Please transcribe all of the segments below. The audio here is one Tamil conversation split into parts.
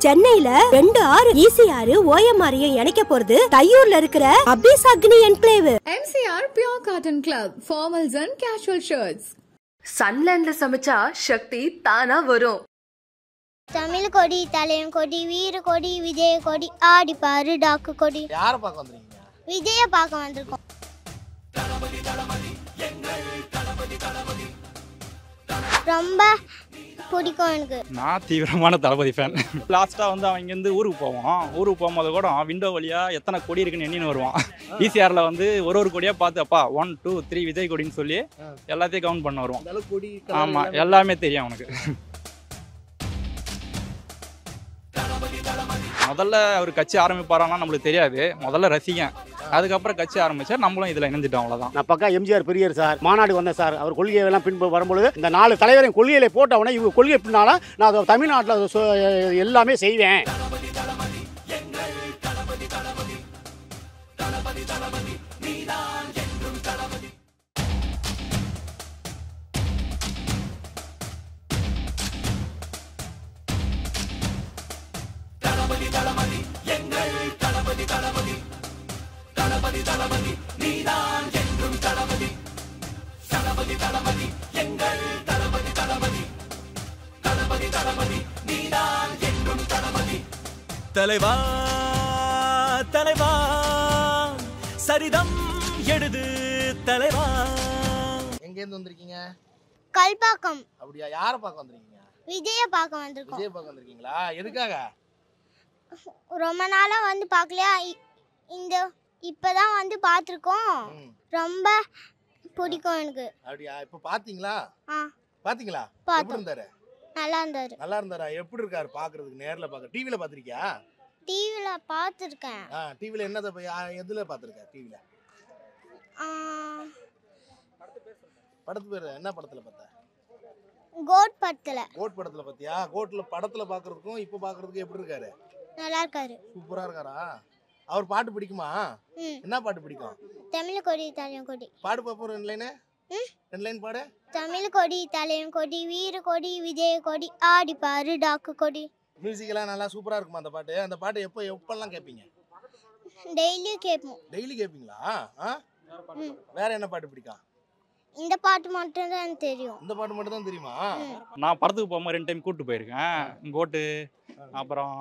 சென்னையில 2 ஆறு ECR OMRையும் இணைக்க போறது தையூர்ல இருக்கிற அபிஸ் அக்னி enclave. MCR Pure Cotton Club, formals and casual shirts. சன்லேண்ட்ல சமைச்சா சக்தி தானா வரும். தமிழ் கொடி, தலையன் கொடி, வீர கொடி, விஜய கொடி, ஆடி பாரு டாக்கு கொடி. யார பார்க்க வந்தீங்க? விஜய பார்க்க வந்திருக்கோம். ரொம்ப பிடிக்கும் எனக்கு. நான் தீவிரமான தளபதி ஃபேன். லாஸ்ட்டாக வந்து அவன் இங்கேருந்து ஊருக்கு போவான். ஊருக்கு போகும்போது கூட விண்டோ வழியாக எத்தனை கொடி இருக்குன்னு எண்ணின்னு வருவான். ECRல வந்து ஒரு கொடியாக பார்த்து அப்பா 1 2 3 விஜய் கொடின்னு சொல்லி எல்லாத்தையும் கவுண்ட் பண்ண வருவான். ஆமாம், எல்லாமே தெரியும் அவனுக்கு. முதல்ல அவர் கட்சி ஆரம்பிப்பாரானா நம்மளுக்கு தெரியாது. முதல்ல ரசிகன், அதுக்கப்புறம் கட்சி ஆரம்பிச்சா நம்மளும் இதில் இணைஞ்சிட்டோம், அவ்வளோதான். நான் பக்கா எம்ஜிஆர் பெரியர் சார். மாநாடு வந்தேன் சார். அவர் கொள்கையை எல்லாம் பின்பு வரும்பொழுது இந்த 4 தலைவரையும் கொள்கையில போட்டவனே இவங்க கொள்கை பின்னால நான் தமிழ்நாட்டில் எல்லாமே செய்வேன். தலைவா தலைவா சரிதம் எழுது தலைவா. எங்க இருந்து வந்திருக்கீங்க? கல்பாக்கம். அப்படியா? யார பார்க்க வந்திருக்கீங்க? விஜய பார்க்க வந்திருக்கோம். விஜய் பார்க்க வந்திருக்கீங்களா? எதுக்காக? ரொம்ப நாளா வந்து பார்க்கலையா, இந்த இப்பதான் வந்து பார்த்துருக்கோம். ரொம்ப பிடிக்கும் எனக்கு. அப்படியா? இப்ப பாத்தீங்களா? பாத்தீங்களா? எப்படி இருந்தாரு? நல்லா இருந்தாரு. நல்லா இருந்தாரா? எப்படி இருக்காரு பாக்குறதுக்கு? நேர்ல பாக்க டிவில பாத்திருக்கியா? டிவில பாத்துர்க்கேன். டிவில என்னத எதுல பாத்திருக்க? டிவில படத்து பேரு என்ன படத்துல பார்த்த? கோட் படத்துல. கோட் படத்துல பாத்தியா? கோட்ல படத்துல பாக்குறதுக்கும் இப்ப பாக்குறதுக்கும் எப்படி இருக்காரு? நல்லா இருக்காரு. சூப்பரா இருக்காரா? அவர் பாட்டு பிடிக்குமா? என்ன பாட்டு பிடிக்கும்? தமிழ் கொடி, தலையன் கொடி. பாடு பாப்போம். 2 லைன். 2 லைன் பாடு. தமிழ் கொடி, தலையன் கொடி, வீர கொடி, விஜய கொடி, ஆடி பாரு டாக்கு கொடி. மியூசிக் எல்லாம் நல்லா சூப்பரா இருக்குமா அந்த பாட்டு? அந்த பாட்டு எப்பெல்லாம் கேட்பீங்க? டெய்லி கேட்போம். டெய்லி கேட்பீங்களா? வேற என்ன பாட்டு பிடிக்கும்? இந்த பாட்டு மட்டும் தான் தெரியும். இந்த பாட்டு மட்டும் தான் தெரியுமா? நான் படத்துக்கு போகும்போது 2 டைம் கூப்பிட்டு போயிருக்கேன். கோட்டு, அப்புறம்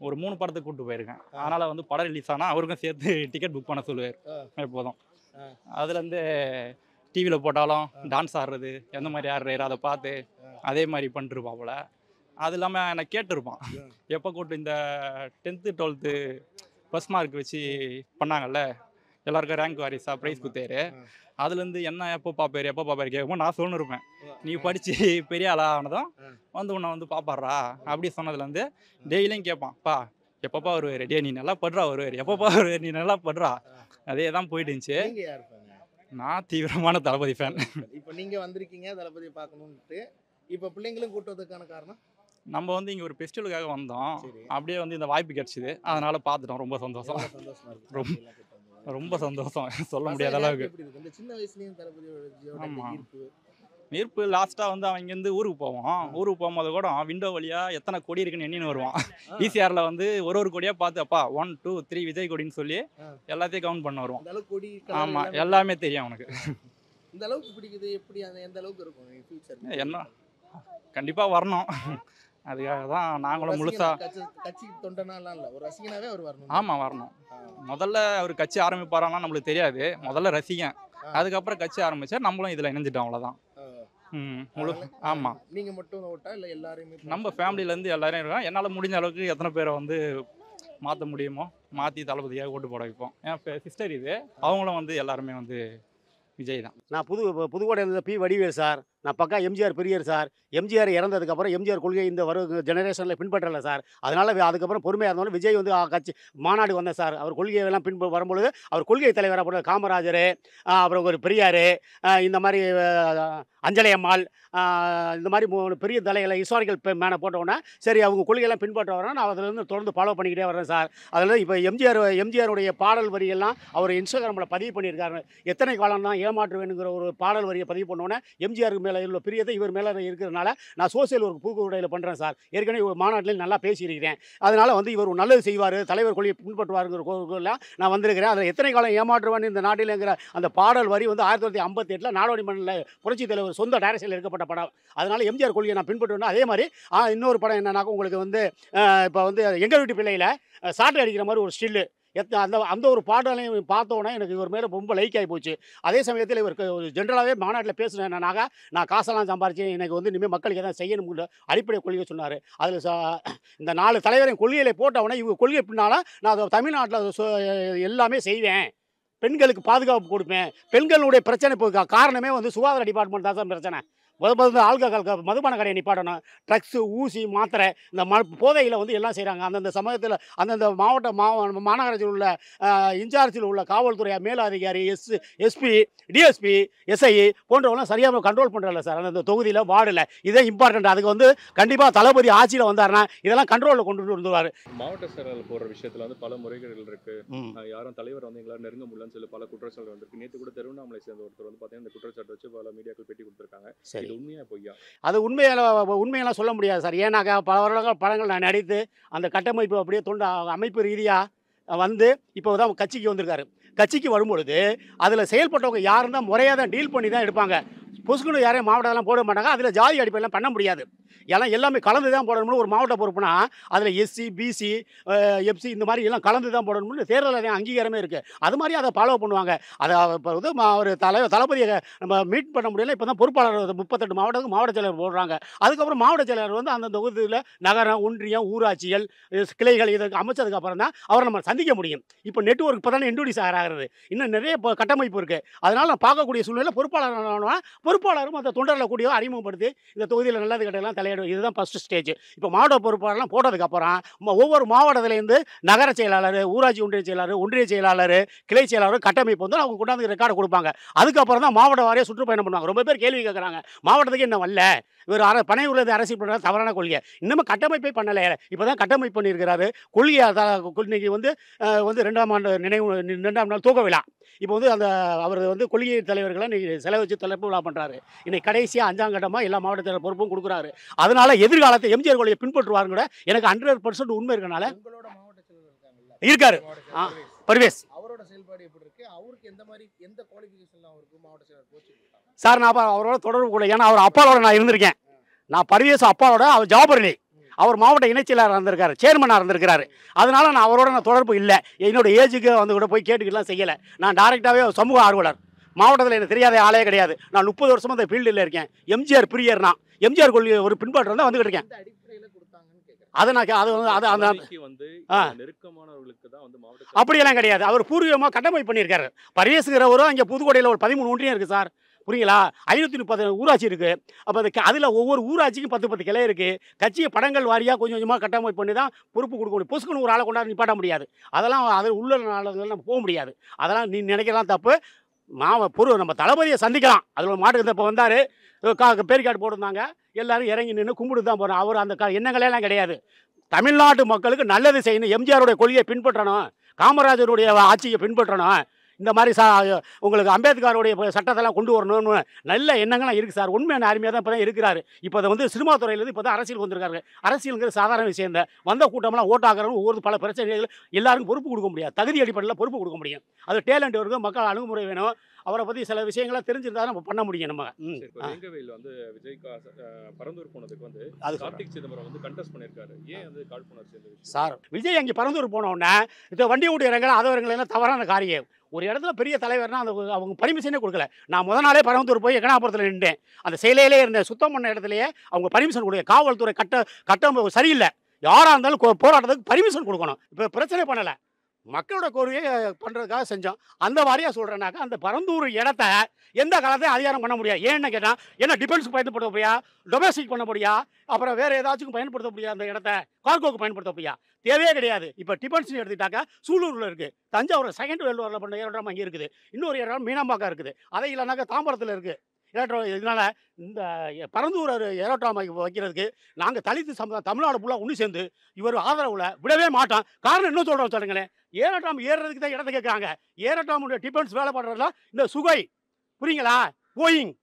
ஒரு 3 படத்துக்கு கூப்பிட்டு போயிருக்கேன். அதனால் வந்து படம் ரிலீஸ் ஆனால் அவருக்கும் சேர்த்து டிக்கெட் புக் பண்ண சொல்லுவார் எப்போதும். அதுலேருந்து டிவியில் போட்டாலும் டான்ஸ் ஆடுறது, எந்த மாதிரி ஆடுறாரு அதை பார்த்து அதே மாதிரி பண்ணிட்டுருப்பாப்புல. அது இல்லாமல் என்னை கேட்டிருப்பான், எப்போ கூப்பிட்டு இந்த 10th 12th ஃபர்ஸ்ட் மார்க் வச்சு பண்ணாங்கல்ல, எல்லாருக்கும் ரேங்க் வாரிசா ப்ரைஸ் கொடுத்தாரு. அதுலேருந்து என்ன எப்போ பார்ப்பாரு கேட்கும்போது நான் சொல்லிருப்பேன், நீ படித்து பெரிய ஆளாக ஆனதும் வந்து உன்னை வந்து பார்ப்பாரா அப்படி சொன்னதுலேருந்து டெய்லியும் கேட்பான், பா எப்பப்பா வருவார், டே நீ நல்லா படுறா வருவார், எப்பப்பா வருவார் நீ நல்லா படுறா. அதே தான் போயிட்டு இருந்துச்சு. நான் தீவிரமான தளபதி ஃபேன். இப்போ நீங்கள் வந்திருக்கீங்க தளபதி பார்க்கணுன்ட்டு. இப்போ பிள்ளைங்களும் கூட்டுறதுக்கான காரணம்? நம்ம வந்து இங்கே ஒரு ஃபெஸ்டிவலுக்காக வந்தோம். அப்படியே வந்து இந்த வாய்ப்பு கிடச்சிது, அதனால் பார்த்துட்டோம். ரொம்ப சந்தோஷம். ரொம்ப சந்தோஷம், சொல்ல முடியாத அளவுக்கு. சின்ன வயசுலேயும் தளபதி ஈர்ப்பு. லாஸ்ட்டாக வந்து அவன் இங்கேருந்து ஊருக்கு போவான். ஊருக்கு போகும்போது கூட விண்டோ வழியாக எத்தனை கொடி இருக்குன்னு எண்ணின்னு வருவான். ECRல வந்து ஒரு கொடியாக பார்த்து அப்பா 1 2 3 விஜய் கொடின்னு சொல்லி எல்லாத்தையும் கவுண்ட் பண்ண வருவான். ஆமாம், எல்லாமே தெரியும் அவனுக்கு. இந்த அளவுக்கு பிடிக்குது. எப்படி எந்த அளவுக்கு இருக்கும் என்ன கண்டிப்பாக வரணும். அதுக்காக தான் நாங்களும் முழுசாக கட்சி தொண்டனாலாம் இல்லை, ஒரு ரசிகனாவே அவர் வரணும். ஆமாம், வரணும். முதல்ல அவர் கட்சி ஆரம்பிப்பாரானா நம்மளுக்கு தெரியாது. முதல்ல ரசிகன், அதுக்கப்புறம் கட்சி ஆரம்பிச்சா நம்மளும் இதில் இணைஞ்சிட்டோம், அவ்வளோதான். ஆமாம். நீங்கள் மட்டும் ஓட்டா இல்லை எல்லாரையுமே? நம்ம ஃபேமிலியிலேருந்து எல்லாரும் இருக்கோம். என்னால் முடிஞ்ச அளவுக்கு எத்தனை பேரை வந்து மாற்ற முடியுமோ மாற்றி தளபதியாக ஓட்டு போட வைப்போம். என் சிஸ்டர் இது, அவங்களும் வந்து எல்லாருமே வந்து விஜய் தான். நான் புதுக்கோட்டையில் P. வடிவேல் சார். நான் பக்கா எம்ஜிஆர் பெரியர் சார். எம்ஜிஆர் இறந்ததுக்கப்புறம் எம்ஜிஆர் கொள்கை இந்த வரும் ஜெனரேஷனில் பின்பற்றலை சார். அதனால் அதுக்கப்புறம் பொறுமையாக இருந்தாலும் விஜய் வந்து கட்சி மாநாடு வந்தேன் சார். அவர் கொள்கையெல்லாம் வரும்பொழுது அவர் கொள்கை தலைவராக போட காமராஜர், அப்புறம் ஒரு பெரியார், இந்த மாதிரி அஞ்சலை அம்மாள், இந்த மாதிரி பெரிய தலைகளை ஹிஸ்டாரிக்கல் மேனை போட்டோன்னே சரி அவங்க கொள்கையெல்லாம் பின்பற்ற வரேன். நான் அதிலேருந்து தொடர்ந்து ஃபாலோ பண்ணிக்கிட்டே வரேன் சார். அதில் இப்போ எம்ஜிஆருடைய பாடல் வரியெல்லாம் அவர் இன்ஸ்டாகிராமில் பதிவு பண்ணியிருக்காரு. எத்தனை காலம் தான் ஏமாற்று வேணுங்கிற ஒரு பாடல் வரியை பதிவு பண்ணோன்னே எம்ஜிஆருக்கு மேலே மேலே உள்ள பிரியத்தை இவர் மேலே இருக்கிறதுனால நான் சோசியல் ஒர்க் பூக்குடையில் பண்ணுறேன் சார். ஏற்கனவே ஒரு மாநாட்டில் நல்லா பேசியிருக்கிறேன். அதனால் வந்து இவர் நல்லது செய்வார், தலைவர் கொள்கையை பின்பற்றுவாருங்கிற கோரிக்கையில் நான் வந்திருக்கிறேன். அதில் எத்தனை காலம் ஏமாற்றுவான் இந்த நாட்டில்ங்கிற அந்த பாடல் வரி வந்து 1958 நாடோடி மண்ணில் புரட்சி தலைவர் சொந்த டைரக்ஷனில் எடுக்கப்பட்ட படம். அதனால் எம்ஜிஆர் கொள்கையை நான் பின்பற்றுவேன். அதே மாதிரி இன்னொரு படம் என்னன்னாக்கா உங்களுக்கு வந்து இப்போ வந்து எங்கள் வீட்டு பிள்ளையில் சாட்டை அடிக்கிற மாதிரி ஒரு ஸ்டில்லு அந்த ஒரு பாடலையும் பார்த்தோன்னே எனக்கு இவர் மேலே ரொம்ப லைக் ஆகி போச்சு. அதே சமயத்தில் இவருக்கு ஜென்ரலாகவே மாநாட்டில் பேசுனேன் என்னன்னாக்கா, நான் காசெல்லாம் சம்பாரிச்சு எனக்கு வந்து இனிமேல் மக்களுக்கு எதாவது செய்யணும் அடிப்படை கொள்கை சொன்னார். அதில் இந்த 4 தலைவரையும் கொள்கையில் போட்டவுடனே இவங்க கொள்கை பின்னால் நான் தமிழ்நாட்டில் எல்லாமே செய்வேன், பெண்களுக்கு பாதுகாப்பு கொடுப்பேன். பெண்களுடைய பிரச்சனை இப்போ காரணமே வந்து சுகாதார டிபார்ட்மெண்ட் தான் சார் பிரச்சனை. ஆல்கஹால் மதுபான கடையை நிப்பாட்டணும், ட்ரக்ஸு ஊசி மாத்திரை இந்த போதையில் வந்து எல்லாம் செய்கிறாங்க. அந்தந்த சமயத்தில் அந்தந்த மாநகராட்சியில் உள்ள இன்சார்ஜில் உள்ள காவல்துறை மேலதிகாரி எஸ்பி டிஎஸ்பி எஸ்ஐ போன்றவங்களாம் சரியாக கண்ட்ரோல் பண்ணுறதில்ல சார் அந்தந்த தொகுதியில் வார்டில். இதே இம்பார்ட்டன்ட். அதுக்கு வந்து கண்டிப்பாக தளபதி ஆட்சியில் வந்தாருன்னா இதெல்லாம் கண்ட்ரோலில் கொண்டு வந்துடுவார். மாவட்ட செயலாளர் போகிற விஷயத்தில் வந்து பல முறைகேடுகள் இருக்குது. யாரும் தலைவர் வந்து எங்களால் நெருங்க முடியலன்னு சொல்லி பல குற்றச்சாட்டு வந்திருக்கு. நேற்று கூட திருவண்ணாமலை சேர்ந்த ஒருத்தர் வந்து பார்த்தீங்கன்னா இந்த குற்றச்சாட்டு வச்சு பல மீடியாக்கள் பேட்டி கொடுத்துருக்காங்க. சரி, உண்மையா பொய்யா? அது உண்மையெல்லாம் சொல்ல முடியாது சார். ஏன்னாக்கா பல வருடங்கள் படங்கள் நான் நடித்து அந்த கட்டமைப்பு அப்படியே அமைப்பு ரீதியாக வந்து இப்போ தான் கட்சிக்கு வந்திருக்காரு. கட்சிக்கு வரும்பொழுது அதில் செயல்பட்டவங்க யாரும் தான் முறையாக தான் டீல் பண்ணி தான் எடுப்பாங்க. பொசுக்குன்னு யாரையும் மாவட்டம்லாம் போட மாட்டாங்க. அதில் ஜாதி அடிப்படையெல்லாம் பண்ண முடியாது. ஏன்னா எல்லாமே கலந்து தான் போடணும்னு ஒரு மாவட்ட பொறுப்புனா அதில் எஸ்சி பிசி எஃப்சி இந்த மாதிரி எல்லாம் கலந்து தான் போடணும்னு தேர்தல் அங்கீகாரமே இருக்குது. அது மாதிரி அதை ஃபாலோ பண்ணுவாங்க. அதை இப்போ வந்து ஒரு தளபதியை நம்ம மீட் பண்ண முடியல. இப்போ தான் பொறுப்பாளர் 38 மாவட்டத்துக்கு மாவட்ட செயலர் போடுறாங்க. அதுக்கப்புறம் மாவட்ட செயலர் வந்து அந்த தொகுதியில் நகரம் ஒன்றியம் ஊராட்சிகள் கிளைகள் இதற்கு அமைச்சதுக்கப்புறம் தான் அவரை நம்ம சந்திக்க முடியும். இப்போ நெட்வொர்க் இப்போ தானே இன்ட்ரோடியூஸ் ஆகிறது. இன்னும் நிறைய கட்டமைப்பு இருக்குது. அதனால் நான் பார்க்கக்கூடிய சூழ்நிலை பொறுப்பாளரும் அந்த தொண்டர்களை கூடிய அறிமுகப்படுத்தி இந்த தொகுதியில் நல்லது கட்டெல்லாம் தலையிடும். இதுதான் ஃபர்ஸ்ட் ஸ்டேஜ். இப்போ மாவட்ட பொறுப்பாளர்லாம் போட்டதுக்கப்புறம் ஒவ்வொரு மாவட்டத்திலேருந்து நகர செயலாளர், ஊராட்சி ஒன்றிய செயலாளர், ஒன்றிய செயலாளர், கிளை செயலாளர் கட்டமைப்பு வந்து அவங்க கொண்டாந்து ரெக்கார்டு கொடுப்பாங்க. அதுக்கப்புறம் தான் மாவட்ட வாரியாக சுற்றுப்பயணம் பண்ணுவாங்க. ரொம்ப பேர் கேள்வி கேட்குறாங்க, மாவட்டத்துக்கு என்ன வரல, இவர் பனையூரில் அரசியல் பண்ணுறது தவறான கொள்கை. இன்னமும் கட்டமைப்பை பண்ணலை. இப்போ தான் கட்டமைப்பு பண்ணியிருக்கிறாரு. கொள்கையை இன்னைக்கு வந்து 2ஆம் ஆண்டு 2ஆம் நாள் தூக்க விழா. இப்போ வந்து அந்த அவர் வந்து கொள்கை தலைவர்களை இன்றைக்கி செலவு வச்சு தலைப்பு விழா பண்ணுறாரு. இன்னைக்கு கடைசியாக 5ஆம் கட்டமாக எல்லா மாவட்ட தலைவர் பொறுப்பும் கொடுக்குறாரு. அதனால் எதிர்காலத்தை எம்ஜிஆர் கொள்கையை பின்பற்றுவாருன்னு கூட எனக்கு 100% உண்மை இருக்கனால இருக்காரு. பர்வேஸ் அவரோட செயல்பாடு எப்படி இருக்கு? அவருக்கு எந்த மாதிரி எந்த குவாலிஃபிகேஷன் அவருக்கு மாவட்ட செயலர் போச்சு சார்? நான் அவரோட தொடர்பு கூட, ஏன்னா அவர் அப்பாவோட நான் இருந்திருக்கேன். நான் பர்வேஸ் அப்பாவோட அவர் ஜாபர்லி அவர் மாவட்ட இணைச்செயலாளர் இருந்திருக்காரு, சேர்மனாக இருந்திருக்கிறாரு. அதனால நான் அவரோட தொடர்பு இல்லை. என்னோட ஏஜுக்கு வந்து கூட போய் கேட்டுக்கிட்டுலாம் செய்யலை. நான் டைரெக்டாகவே சமூக ஆர்வலர். மாவட்டத்தில் எனக்கு தெரியாத ஆளே கிடையாது. நான் 30 வருஷமாக அந்த ஃபீல்டில் இருக்கேன். எம்ஜிஆர் பிரியர். நான் எம்ஜிஆர் கொள்கை ஒரு பின்பற்ற தான் வந்துகிட்டு இருக்கேன். அப்படியெல்லாம் கிடையாது. அவர் பூர்வீகமாக கட்டமைப்பு பண்ணியிருக்காரு. பர்வேஸுங்கிறவரும் அங்கே புதுக்கோட்டையில் ஒரு 13 ஒன்றியம் இருக்குது சார். புரியுங்களா? 530 ஊராட்சி இருக்குது. அப்போ அதில் ஒவ்வொரு ஊராட்சிக்கும் 10 கிளை இருக்குது. கட்சியை படங்கள் வாரியாக கொஞ்சம் கொஞ்சமாக கட்டமைப்பு பண்ணி தான் பொறுப்பு கொடுக்க முடியும். பொசுக்குன்னு ஒரு ஆளை கொண்டாந்து நிப்பாட்ட முடியாது. அதெல்லாம் அதில் உள்ள நாளுகள் நம்ம போக முடியாது. அதெல்லாம் நீ நினைக்கலாம் தப்பு. நம்ம தளபதியை சந்திக்கலாம். அதில் மாட்டுக்கு இப்போ வந்தார், பேரிக்கார்டு போட்டிருந்தாங்க. எல்லாரும் இறங்கி நின்று கும்பிட்டு தான் போகிறோம். அவர் அந்த எண்ணங்களெல்லாம் கிடையாது. தமிழ்நாட்டு மக்களுக்கு நல்லது செய்யணும், எம்ஜிஆருடைய கொள்கையை பின்பற்றணும், காமராஜருடைய ஆட்சியை பின்பற்றணும், இந்த மாதிரி உங்களுக்கு அம்பேத்கருடைய சட்டத்தெல்லாம் கொண்டு வரணும்னு நல்ல எண்ணங்கள்லாம் இருக்குது சார். உண்மையான அருமையாக தான் இப்போ தான் இருக்கிறாரு. இப்போ அதை வந்து சினிமா துறையிலேருந்து இப்போ தான் அரசியல் வந்திருக்காரு. அரசியலுங்கிறது சாதாரண விஷயம் தான். வந்த கூட்டமெல்லாம் ஓட்டாக்கிறவங்க ஒவ்வொரு பல பிரச்சனைகள் எல்லாருக்கும் பொறுப்பு கொடுக்க முடியாது. தகுதி அடிப்படையில் பொறுப்பு கொடுக்க முடியும். அது டேலண்ட் இருக்கும், மக்கள் அணுகுமுறை வேணும். அவரை பற்றி சில விஷயங்கள்லாம் தெரிஞ்சிருந்தா நம்ம பண்ண முடியும். நம்ம வெங்கவேல் வந்து விஜய் பரந்தூர் போனதுக்கு வந்து கார்த்திக் சிதம்பரம் வந்து கண்டெஸ்ட் பண்ணியிருக்காரு. ஏன் வந்து காழ்ப்புணர்ச்சி சார்? விஜய் அங்கே பரந்தூர் போனோடனே இந்த வண்டி ஓட்டுறவங்க அதவர்களெல்லாம் தவறான காரியம். ஒரு இடத்துல பெரிய தலைவர்னா அவங்க பர்மிஷனே கொடுக்கல. நான் முதல் நாளே பரமத்தூர் போய் எக்கனாபுரத்தில் நின்றேன். அந்த செயலையிலே இருந்த சுத்தம் பண்ண இடத்துலையே அவங்க பர்மிஷன் கொடுக்க. காவல்துறை கட்டம் சரியில்லை. யாராக இருந்தாலும் போராட்டத்துக்கு பர்மிஷன் கொடுக்கணும். இப்போ பிரச்சனை பண்ணலை, மக்களோட கோரிக்கையை பண்ணுறதுக்காக செஞ்சோம். அந்த மாதிரியாக சொல்கிறேன்னாக்கா அந்த பரந்தூர் இடத்த எந்த காலத்தையும் அதிகாரம் பண்ண முடியாது. ஏன்னு கேட்டால் என்ன டிஃபென்ஸ் பயன்படுத்த முடியா, டொமஸ்டிக் பண்ண முடியா, அப்புறம் வேறு ஏதாச்சும் பயன்படுத்த முடியாது. அந்த இடத்த கார்கோக்கு பயன்படுத்த முடியா, தேவையே கிடையாது. இப்போ டிஃபென்ஸ்னு எடுத்துட்டாக்கா சூலூரில் இருக்குது, தஞ்சாவூர் 2nd வேர்ல்டு வாரில் பண்ண ஏரோட்ரம் அங்கே இருக்குது, இன்னொரு ஏரோட்ரம் மீனம்பாக்கா இருக்குது, அதை இல்லைனாக்கா தாம்பரத்தில் இருக்குது ஏரோட்ரம். இதனால் இந்த பரந்தூர் ஏரோட்ரம் வைக்கிறதுக்கு நாங்கள் தலித்து சமுதாயம் தமிழ்நாடு ஃபுல்லாக ஒன்று சேர்ந்து இவர் ஆதரவில் விடவே மாட்டோம். காரணம் இன்னும் சொல்கிறோம் சொல்லுங்களேன். ஏரோட்ரம் ஏறுறதுக்கு தான் இடத்த கேட்குறாங்க. ஏரோட்ராமுடைய டிஃபென்ஸ் வேலை பண்ணுறதுலாம் இந்த சுகை, புரியுங்களா, போயிங்,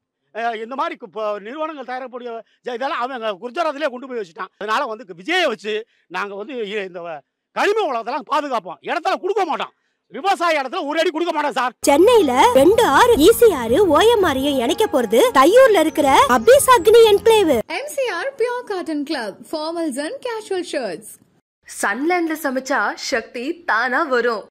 இந்த மாதிரி இப்போ நிறுவனங்கள் தயாரிக்கக்கூடிய இதெல்லாம் அவன் குஜராத்லேயே கொண்டு போய் வச்சுட்டான். அதனால வந்து விஜயை வச்சு நாங்கள் வந்து இந்த கனிம வளத்தெல்லாம் பாதுகாப்போம், இடத்துல கொடுக்க மாட்டோம். விவசாய இடத்துல ஒரு அடி கொடுக்க மாட்டோம் சார். சென்னையில 2 ஆறு ஈசிஆர் ஓஎம்ஆரையும் இணைக்க போறது தையூர்ல இருக்கிற அபிஸ் அக்னி enclave. MCR Pure Cotton Club, formals and casual shirts. சன்லேண்ட்ல சமைச்சா சக்தி தானா வரும்.